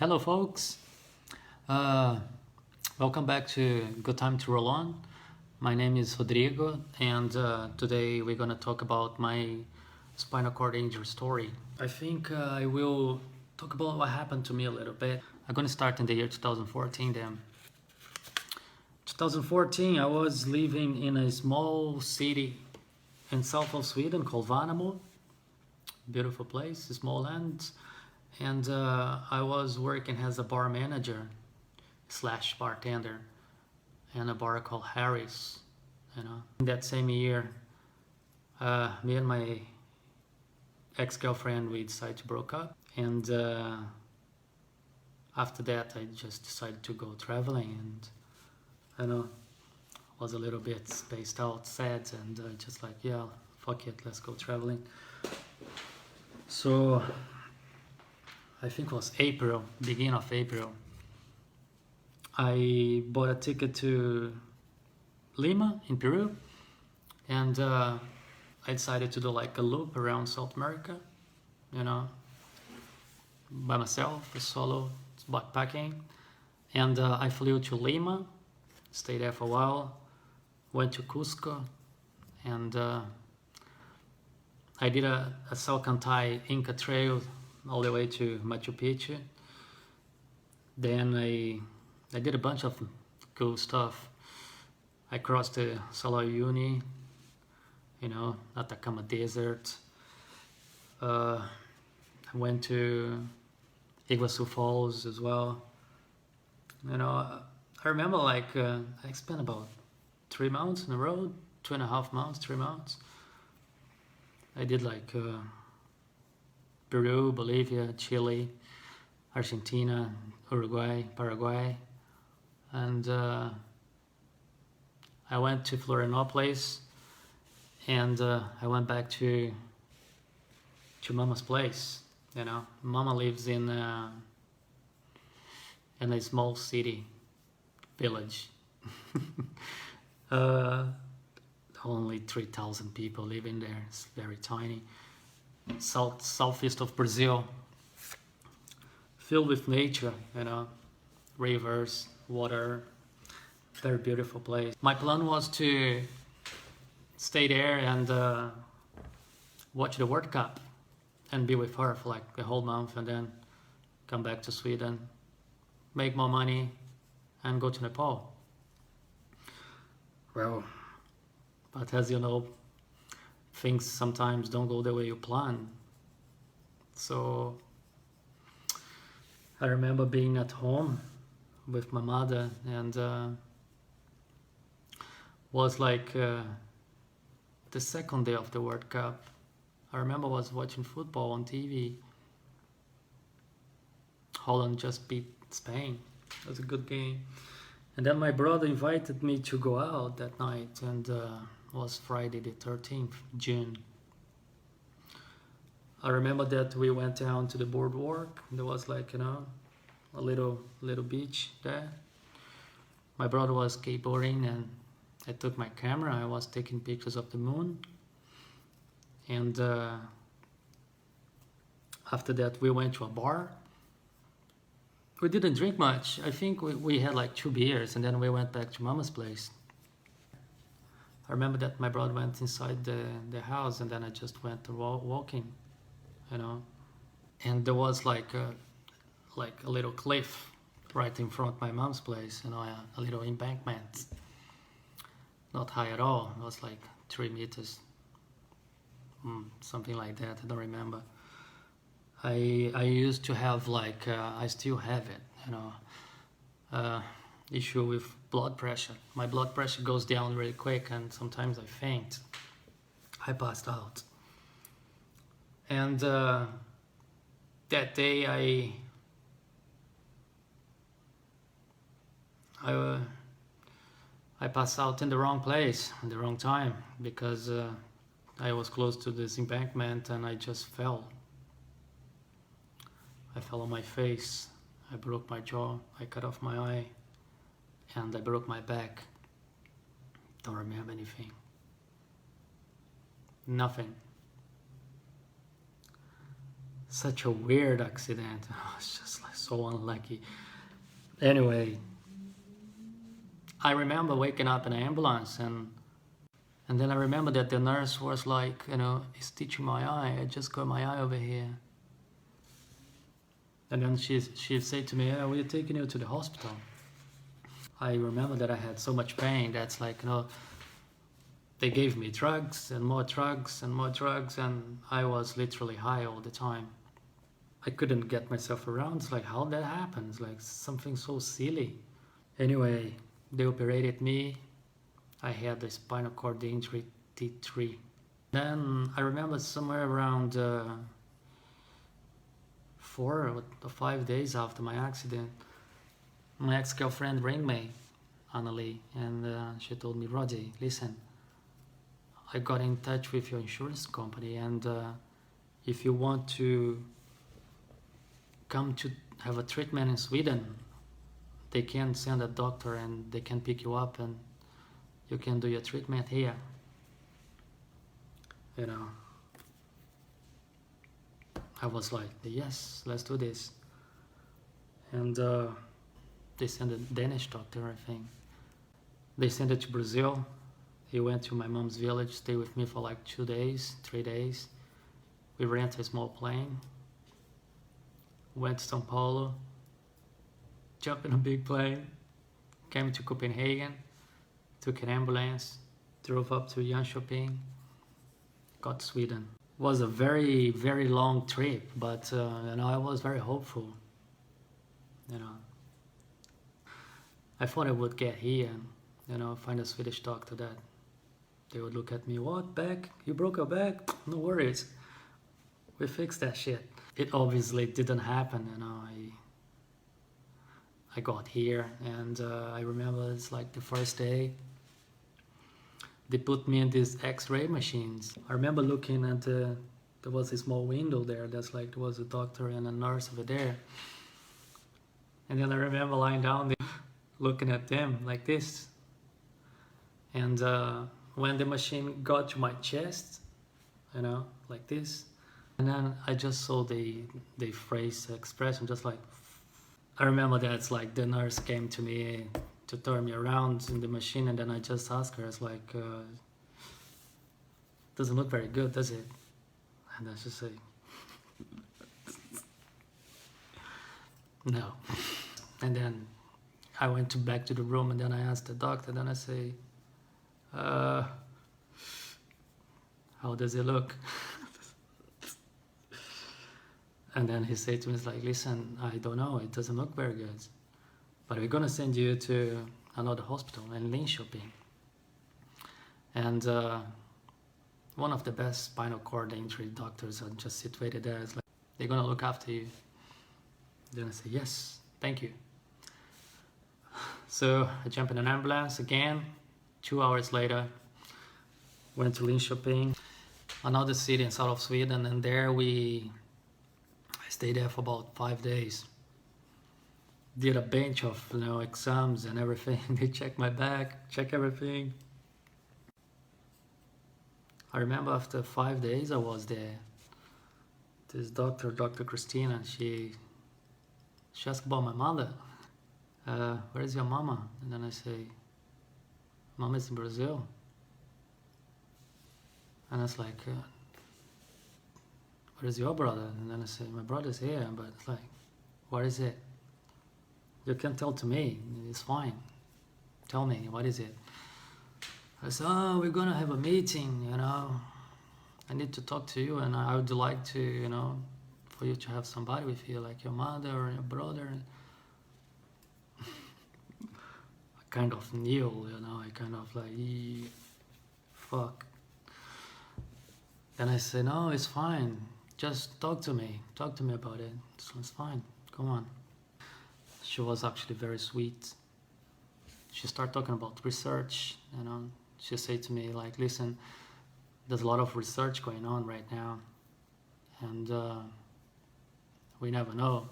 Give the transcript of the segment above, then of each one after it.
Hello, folks. Uh, Welcome back to Good Time to Roll On. My name is Rodrigo, and today we're gonna talk about my spinal cord injury story. I think I will talk about what happened to me a little bit. I'm gonna start in the year 2014 then. 2014, I was living in a small city in south of Sweden called Värnamo. Beautiful place, small land. And I was working as a bar manager slash bartender in a bar called Harry's. In that same year, me and my ex-girlfriend, we decided to broke up. And after that, I just decided to go traveling, and was a little bit spaced out, sad, and just like, yeah, fuck it, let's go traveling. So I think it was April, beginning of April. I bought a ticket to Lima in Peru, and I decided to do like a loop around South America, by myself, a solo backpacking. And I flew to Lima, stayed there for a while, went to Cusco, and I did a Salcantay Inca Trail all the way to Machu Picchu. Then I did a bunch of cool stuff. I crossed the Salar Uyuni, Atacama Desert. I went to Iguazu Falls as well. I remember I spent about 3 months on the road, 2.5 months, 3 months. I did Peru, Bolivia, Chile, Argentina, Uruguay, Paraguay, and I went to Florianopolis, and I went back to Mama's place. Mama lives in a small city, village. Only 3,000 people living there. It's very tiny. Southeast of Brazil, filled with nature, rivers, water, very beautiful place. My plan was to stay there and watch the World Cup and be with her for like a whole month, and then come back to Sweden, make more money, and go to Nepal. Well, but as you know, things sometimes don't go the way you plan. So I remember being at home with my mother, and was like the second day of the World Cup. I remember I was watching football on TV. Holland just beat Spain. It was a good game. And then my brother invited me to go out that night, and it was Friday the 13th, June. I remember that we went down to the boardwalk. There was a little beach there. My brother was skateboarding, and I took my camera. I was taking pictures of the moon. And after that, we went to a bar. We didn't drink much. I think we had like 2 beers, and then we went back to Mama's place. I remember that my brother went inside the house, and then I just went to walking, And there was like a little cliff right in front of my mom's place, a little embankment. Not high at all. It was like 3 meters, something like that. I don't remember. I used to have I still have it, issue with blood pressure. My blood pressure goes down really quick, and sometimes I faint. I passed out. And that day I passed out in the wrong place, in the wrong time, because I was close to this embankment and I just fell. I fell on my face, I broke my jaw, I cut off my eye, and I broke my back. Don't remember anything. Nothing. such a weird accident. I was just like so unlucky. Anyway, I remember waking up in an ambulance, and then I remember that the nurse was like, stitching my eye. I just got my eye over here. And then she said to me, "Yeah, we're taking you to the hospital." I remember that I had so much pain. That's like, they gave me drugs and more drugs and more drugs, and I was literally high all the time. I couldn't get myself around. It's like, how that happens? Like something so silly. Anyway, they operated me. I had the spinal cord injury, T3. Then I remember somewhere around 4 or 5 days after my accident, my ex-girlfriend rang me, Annalie, and she told me, "Roddy, listen, I got in touch with your insurance company, and if you want to come to have a treatment in Sweden, they can send a doctor and they can pick you up and you can do your treatment here." I was like, yes, let's do this. And they sent a Danish doctor, I think. They sent it to Brazil. He went to my mom's village, stayed with me for like 2 days, 3 days. We rented a small plane, went to São Paulo, jumped in a big plane, came to Copenhagen, took an ambulance, drove up to Jönköping, got to Sweden. It was a very, very long trip, but I was very hopeful. I thought I would get here and find a Swedish doctor that they would look at me, "What, back? You broke your back? No worries. We fixed that shit." It obviously didn't happen, I got here, and I remember it's like the first day they put me in these X-ray machines. I remember looking at there was a small window there. That's like there was a doctor and a nurse over there. And then I remember lying down there, looking at them like this. And when the machine got to my chest, like this, and then I just saw the face expression, just like. I remember that it's like the nurse came to me to turn me around in the machine, and then I just asked her, it's like, "Doesn't look very good, does it?" And then she said, "No." And then I went back to the room, and then I asked the doctor, then I say, "How does it look?" And then he said to me, it's like, "Listen, I don't know, it doesn't look very good, but we're gonna send you to another hospital in Linköping. And one of the best spinal cord injury doctors are just situated there. It's like, they're gonna look after you." Then I say, "Yes, thank you." So I jump in an ambulance again. 2 hours later, went to Linköping, another city in south of Sweden, and there I stayed there for about 5 days. Did a bunch of exams and everything. They checked my back, check everything. I remember after 5 days I was there. This doctor, Dr. Christina, she asked about my mother. "Where is your mama?" And then I say, "Mama is in Brazil." And it's like, "Where is your brother?" And then I say, "My brother's here," but it's like, "What is it? You can tell to me, it's fine. Tell me, what is it?" I said, "Oh, we're gonna have a meeting, I need to talk to you, and I would like to, for you to have somebody with you, like your mother or your brother." I kind of knew, I kind of like, fuck. Then I said, "No, it's fine. Just talk to me about it. It's fine. Come on." She was actually very sweet. She started talking about research, She said to me, like, "Listen, there's a lot of research going on right now, and we never know.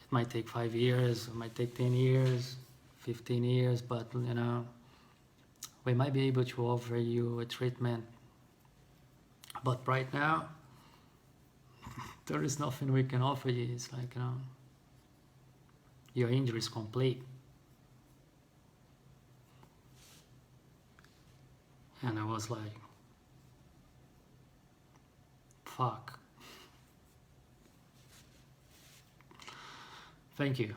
It might take 5 years, it might take 10 years, 15 years, but, we might be able to offer you a treatment. But right now, there is nothing we can offer you. It's like, your injury is complete. And I was like, fuck. Thank you.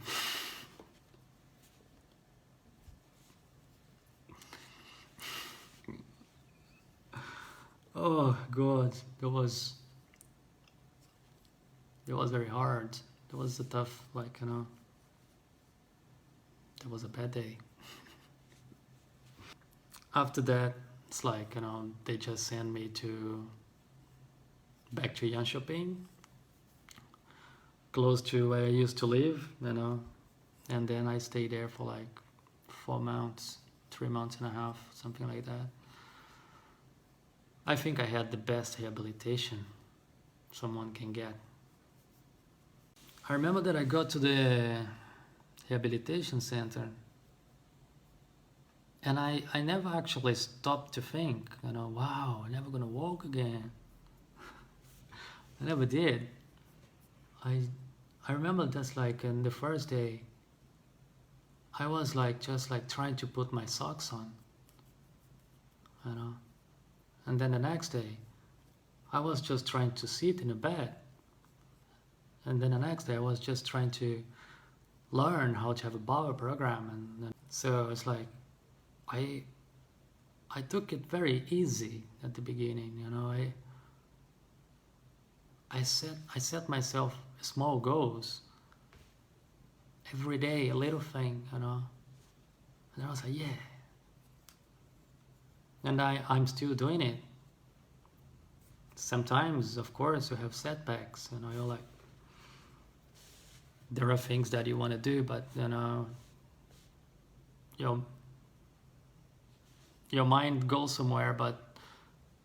Oh God, it was very hard. It was a tough, like, it was a bad day. After that, it's like, they just sent me back to Yanshoping, close to where I used to live, and then I stayed there for like 4 months, 3 months and a half, something like that. I think I had the best rehabilitation someone can get. I remember that I got to the rehabilitation center and I never actually stopped to think, wow, I'm never gonna walk again. I never did. I remember just like in the first day, I was like just like trying to put my socks on, and then the next day, I was just trying to sit in a bed, and then the next day I was just trying to learn how to have a bowel program, and so it's like I took it very easy at the beginning, I set myself small goals every day, a little thing, and I was like, yeah, and I'm still doing it. Sometimes, of course, you have setbacks, you're like, there are things that you want to do, but your mind goes somewhere, but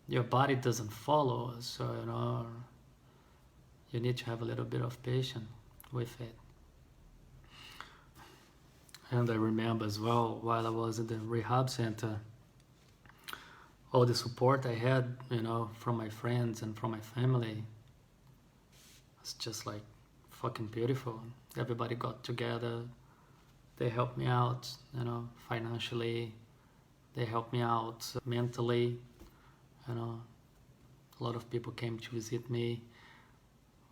your body doesn't follow, so you need to have a little bit of patience with it. And I remember as well, while I was in the rehab center, all the support I had, from my friends and from my family, it's just like fucking beautiful. Everybody got together, they helped me out, financially, they helped me out mentally, a lot of people came to visit me.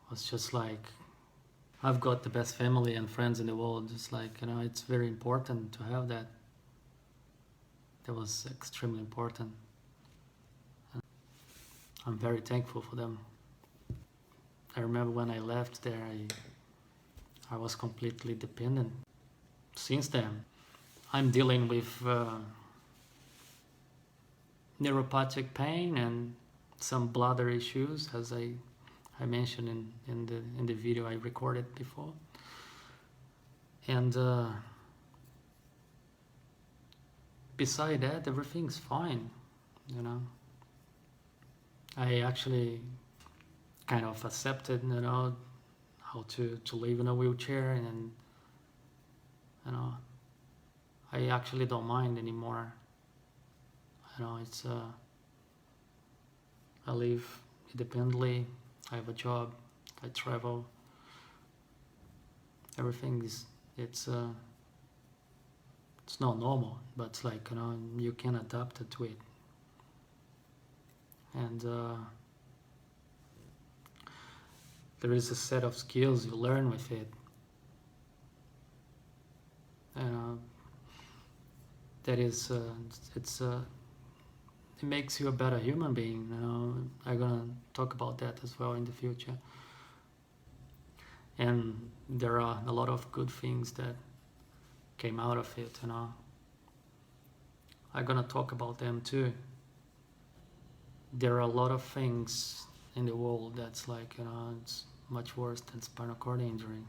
It was just like, I've got the best family and friends in the world. Just like, it's very important to have that. That was extremely important. And I'm very thankful for them. I remember when I left there, I was completely dependent. Since then, I'm dealing with neuropathic pain and some bladder issues, as I mentioned in the video I recorded before. And beside that, everything's fine, I actually kind of accepted, how to live in a wheelchair, and I actually don't mind anymore. It's I live independently, I have a job, I travel, everything is, it's not normal, but it's like, you can adapt to it. And there is a set of skills you learn with it. That is, it makes you a better human being. I'm gonna talk about that as well in the future. And there are a lot of good things that came out of it. I'm gonna talk about them too. There are a lot of things in the world that's like, it's much worse than spinal cord injury.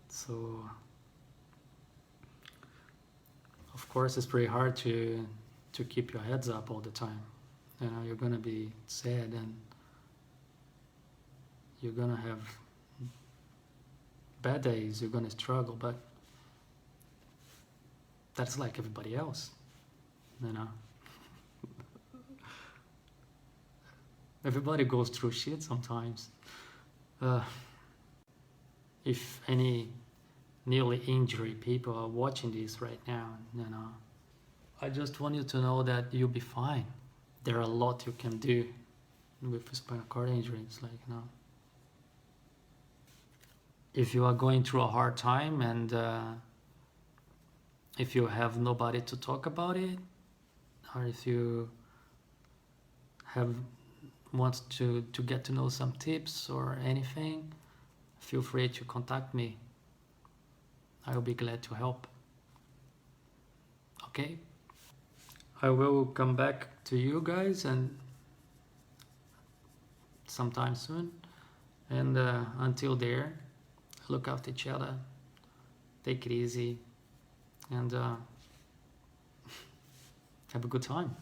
So, of course, it's pretty hard to keep your heads up all the time. You're gonna be sad and you're gonna have bad days, you're gonna struggle, but that's like everybody else, Everybody goes through shit sometimes. Uh, if any nearly injured people are watching this right now, I just want you to know that you'll be fine. There are a lot you can do with spinal cord injuries, if you are going through a hard time and if you have nobody to talk about it, or if you have want to get to know some tips or anything, feel free to contact me. I'll be glad to help. Okay? I will come back to you guys and sometime soon. And until there, look after each other. Take it easy and have a good time.